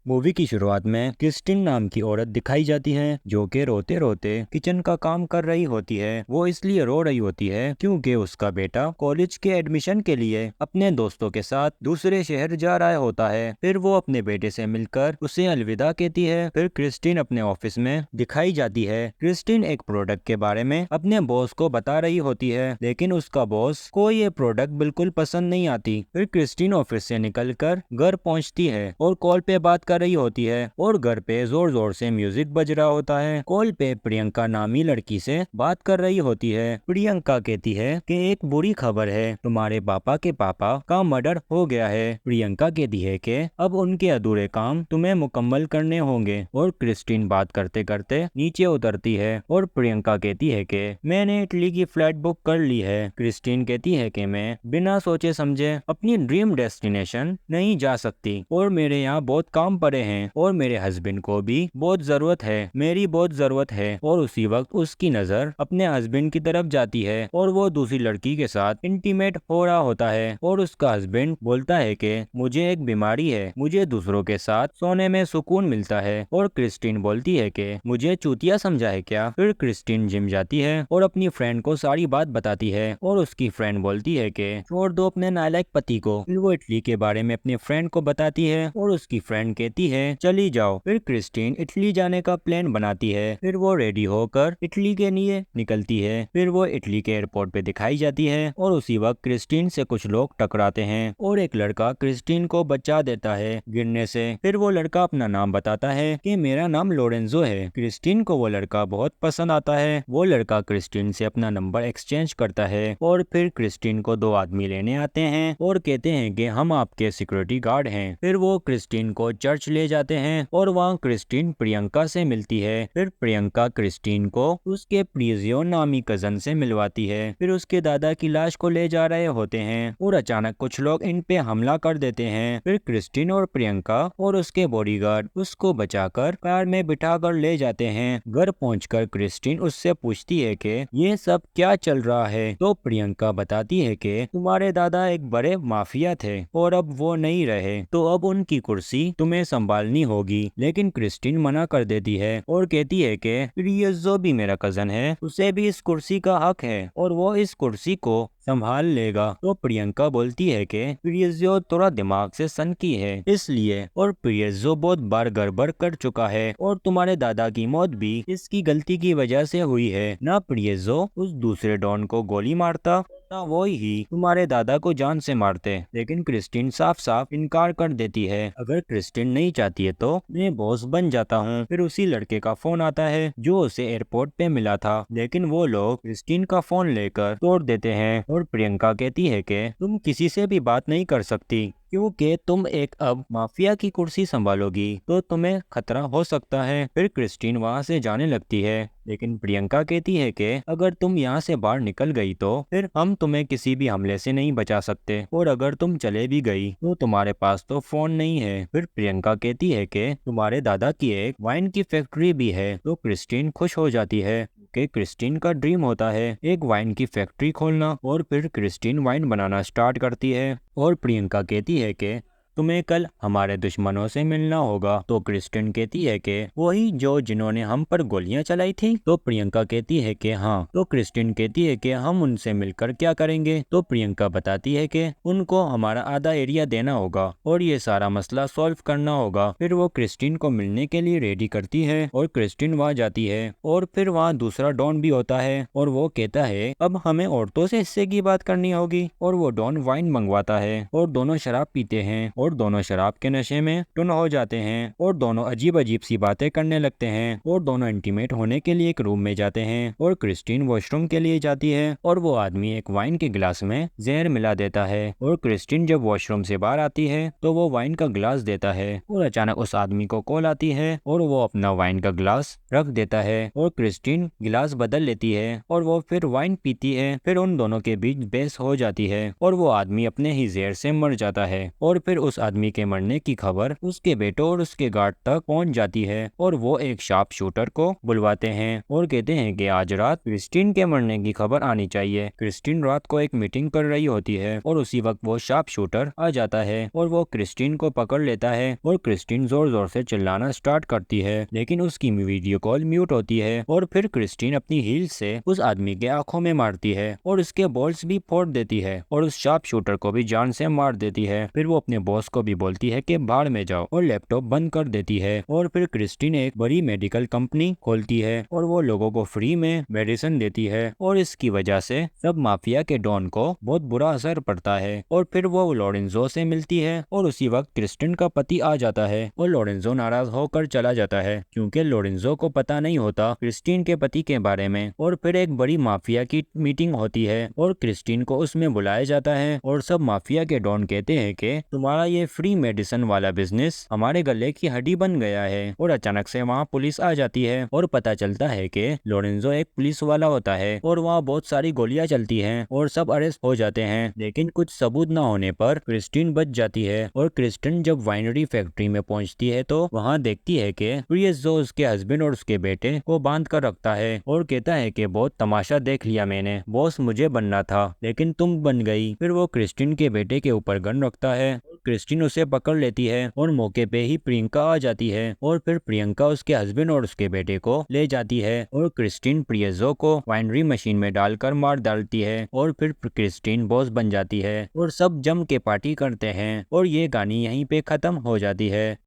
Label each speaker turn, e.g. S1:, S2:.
S1: Movie की शुरुआत में क्रिस्टिन नाम की औरत दिखाई जाती है जो कि रोते रोते किचन का काम कर रही होती है। वो इसलिए रो रही होती है क्योंकि उसका बेटा कॉलेज के एडमिशन के लिए अपने दोस्तों के साथ दूसरे शहर जा रहा होता है। फिर वो अपने बेटे से मिलकर उसे अलविदा कहती है। फिर क्रिस्टिन अपने ऑफिस में दिखाई जाती है। क्रिस्टिन एक प्रोडक्ट के बारे में अपने बॉस को बता रही होती है, लेकिन उसका बॉस को ये प्रोडक्ट बिल्कुल पसंद नहीं आती। फिर क्रिस्टिन ऑफिस से निकलकर घर पहुंचती है और कॉल पे बात कर रही होती है और घर पे जोर जोर से म्यूजिक बज रहा होता है। कॉल पे प्रियंका नामी लड़की से बात कर रही होती है। प्रियंका कहती है कि एक बुरी खबर है, तुम्हारे पापा के पापा का मर्डर हो गया है। प्रियंका कहती है कि अब उनके अधूरे काम तुम्हें मुकम्मल करने होंगे और क्रिस्टीन बात करते करते नीचे उतरती है और प्रियंका कहती है कि मैंने इटली की फ्लाइट बुक कर ली है। क्रिस्टीन कहती है कि मैं बिना सोचे समझे अपनी ड्रीम डेस्टिनेशन नहीं जा सकती और मेरे यहाँ बहुत काम पड़े हैं और मेरे हस्बैंड को भी बहुत जरूरत है, मेरी बहुत जरूरत है। और उसी वक्त उसकी नजर अपने हस्बैंड की तरफ जाती है और वो दूसरी लड़की के साथ इंटीमेट हो रहा होता है और उसका हस्बैंड बोलता है कि मुझे एक बीमारी है, मुझे दूसरों के साथ सोने में सुकून मिलता है। और क्रिस्टीन बोलती है कि मुझे चूतिया समझा है क्या। फिर क्रिस्टीन जिम जाती है और अपनी फ्रेंड को सारी बात बताती है और उसकी फ्रेंड बोलती है कि छोड़ दो अपने नालायक पति को। फिर वो इटली के बारे में अपने फ्रेंड को बताती है और उसकी फ्रेंड कहती है चली जाओ। फिर क्रिस्टीन इटली जाने का प्लान बनाती है। फिर वो रेडी होकर इटली के लिए निकलती है। फिर वो इटली के एयरपोर्ट पे दिखाई जाती है और उसी वक्त क्रिस्टीन से कुछ लोग टकराते हैं और एक लड़का क्रिस्टीन को बचा देता है गिरने से। फिर वो लड़का अपना नाम बताता है कि मेरा नाम लोरेंजो है। क्रिस्टीन को वो लड़का बहुत पसंद आता है। वो लड़का क्रिस्टीन से अपना नंबर एक्सचेंज करता है और फिर क्रिस्टीन को दो आदमी लेने आते हैं और कहते हैं कि हम आपके सिक्योरिटी गार्ड हैं। फिर वो क्रिस्टीन को चर्च ले जाते हैं और वहाँ क्रिस्टीन प्रियंका से मिलती है। फिर प्रियंका क्रिस्टीन को उसके प्रियजियो नामी कजन से मिलवाती है। फिर उसके दादा की लाश को ले जा रहे होते हैं और अचानक कुछ लोग इन पे हमला कर देते हैं। फिर क्रिस्टीन और प्रियंका और उसके बॉडीगार्ड उसको बचाकर कार में बिठाकर ले जाते हैं। घर पहुंचकर क्रिस्टीन उससे पूछती है कि ये सब क्या चल रहा है। तो प्रियंका बताती है कि तुम्हारे दादा एक बड़े माफिया थे और अब वो नहीं रहे, तो अब उनकी कुर्सी तुम्हें संभालनी होगी। लेकिन क्रिस्टीन मना कर देती है और कहती है कि रियज़ो भी मेरा कजन है, उसे भी इस कुर्सी का हक है और वो इस कुर्सी को संभाल लेगा। तो प्रियंका बोलती है कि प्रियज़ो थोड़ा दिमाग से सनकी है इसलिए, और प्रियज़ो बहुत बार गड़बड़ कर चुका है और तुम्हारे दादा की मौत भी इसकी गलती की वजह से हुई है। ना प्रियज़ो उस दूसरे डॉन को गोली मारता, ना वो ही तुम्हारे दादा को जान से मारते। लेकिन क्रिस्टीन साफ साफ इनकार कर देती है। अगर क्रिस्टीन नहीं चाहती है तो मैं बॉस बन जाता हूँ। फिर उसी लड़के का फोन आता है जो उसे एयरपोर्ट पे मिला था, लेकिन वो लोग क्रिस्टीन का फोन लेकर तोड़ देते हैं और प्रियंका कहती है कि तुम किसी से भी बात नहीं कर सकती क्योंकि तुम एक अब माफिया की कुर्सी संभालोगी तो तुम्हें खतरा हो सकता है। फिर क्रिस्टीन वहां से जाने लगती है, लेकिन प्रियंका कहती है कि अगर तुम यहाँ से बाहर निकल गई तो फिर हम तुम्हें किसी भी हमले से नहीं बचा सकते और अगर तुम चले भी गई तो तुम्हारे पास तो फोन नहीं है। फिर प्रियंका कहती है कि तुम्हारे दादा की एक वाइन की फैक्ट्री भी है। तो क्रिस्टीन खुश हो जाती है कि क्रिस्टीन का ड्रीम होता है एक वाइन की फैक्ट्री खोलना और फिर क्रिस्टीन वाइन बनाना स्टार्ट करती है। और प्रियंका कहती है कि तुम्हें कल हमारे दुश्मनों से मिलना होगा। तो क्रिस्टीन कहती है कि वही जो जिन्होंने हम पर गोलियां चलाई थी। तो प्रियंका कहती है कि हाँ। तो क्रिस्टीन कहती है कि हम उनसे मिलकर क्या करेंगे। तो प्रियंका बताती है कि उनको हमारा आधा एरिया देना होगा और ये सारा मसला सॉल्व करना होगा। फिर वो क्रिस्टीन को मिलने के लिए रेडी करती है और क्रिस्टीन वहाँ जाती है और फिर वहाँ दूसरा डॉन भी होता है और वो कहता है अब हमें औरतों से हिस्से की बात करनी होगी। और वो डॉन वाइन मंगवाता है और दोनों शराब पीते हैं और दोनों शराब के नशे में टुन हो जाते हैं और दोनों अजीब अजीब सी बातें करने लगते हैं और दोनों इंटीमेट होने के लिए एक रूम में जाते हैं और क्रिस्टीन वॉशरूम के लिए जाती है और वो आदमी एक वाइन के गिलास में जहर मिला देता है। और क्रिस्टीन जब वॉशरूम से बाहर आती है तो वो वाइन का गिलास देता है और अचानक उस आदमी को कॉल आती है और वो अपना वाइन का गिलास रख देता है और क्रिस्टीन गिलास बदल लेती है और वो फिर वाइन पीती है। फिर उन दोनों के बीच बहस हो जाती है और वो आदमी अपने ही जहर से मर जाता है और फिर उस आदमी के मरने की खबर उसके बेटों और उसके गार्ड तक पहुंच जाती है और वो एक शार्प शूटर को बुलवाते हैं और कहते हैं कि आज रात क्रिस्टीन के मरने की खबर आनी चाहिए। क्रिस्टीन रात को एक मीटिंग कर रही होती है और उसी वक्त वो शार्प शूटर आ जाता है और वो क्रिस्टीन को पकड़ लेता है और क्रिस्टीन जोर जोर से चिल्लाना स्टार्ट करती है, लेकिन उसकी वीडियो कॉल म्यूट होती है और फिर क्रिस्टीन अपनी हील से उस आदमी के आंखों में मारती है और उसके बॉल्स भी फोड़ देती है और उस शार्प शूटर को भी जान से मार देती है। फिर वो अपने बॉस को भी बोलती है कि भाड़ में जाओ और लैपटॉप बंद कर देती है और फिर क्रिस्टीन एक बड़ी मेडिकल कंपनी खोलती है और वो लोगों को फ्री में मेडिसिन देती है और इसकी वजह से सब माफिया के डॉन को बहुत बुरा असर पड़ता है। और फिर वो लोरेंजो से मिलती है और उसी वक्त क्रिस्टीन का पति आ जाता है और लोरेंजो नाराज होकर चला जाता है क्योंकि लोरेंजो को पता नहीं होता क्रिस्टीन के पति के बारे में। और फिर एक बड़ी माफिया की मीटिंग होती है और क्रिस्टीन को उसमें बुलाया जाता है और सब माफिया के डॉन कहते हैं कि तुम्हारा ये फ्री मेडिसिन वाला बिजनेस हमारे गले की हड्डी बन गया है। और अचानक से वहाँ पुलिस आ जाती है और पता चलता है कि लोरेंजो एक पुलिस वाला होता है और वहाँ बहुत सारी गोलियां चलती हैं और सब अरेस्ट हो जाते हैं, लेकिन कुछ सबूत न होने पर क्रिस्टीन बच जाती है। और क्रिस्टीन जब वाइनरी फैक्ट्री में पहुंचती है तो वहाँ देखती है कि प्रियसो उसके हस्बैंड और उसके बेटे को बांध कर रखता है और कहता है कि बहुत तमाशा देख लिया मैंने, बॉस मुझे बनना था लेकिन तुम बन गई। फिर वो क्रिस्टीन के बेटे के ऊपर गन रखता है, क्रिस्टीन उसे पकड़ लेती है और मौके पे ही प्रियंका आ जाती है और फिर प्रियंका उसके हस्बैंड और उसके बेटे को ले जाती है और क्रिस्टीन प्रियजो को वाइनरी मशीन में डालकर मार डालती है और फिर क्रिस्टीन बॉस बन जाती है और सब जम के पार्टी करते हैं और ये कहानी यहीं पे खत्म हो जाती है।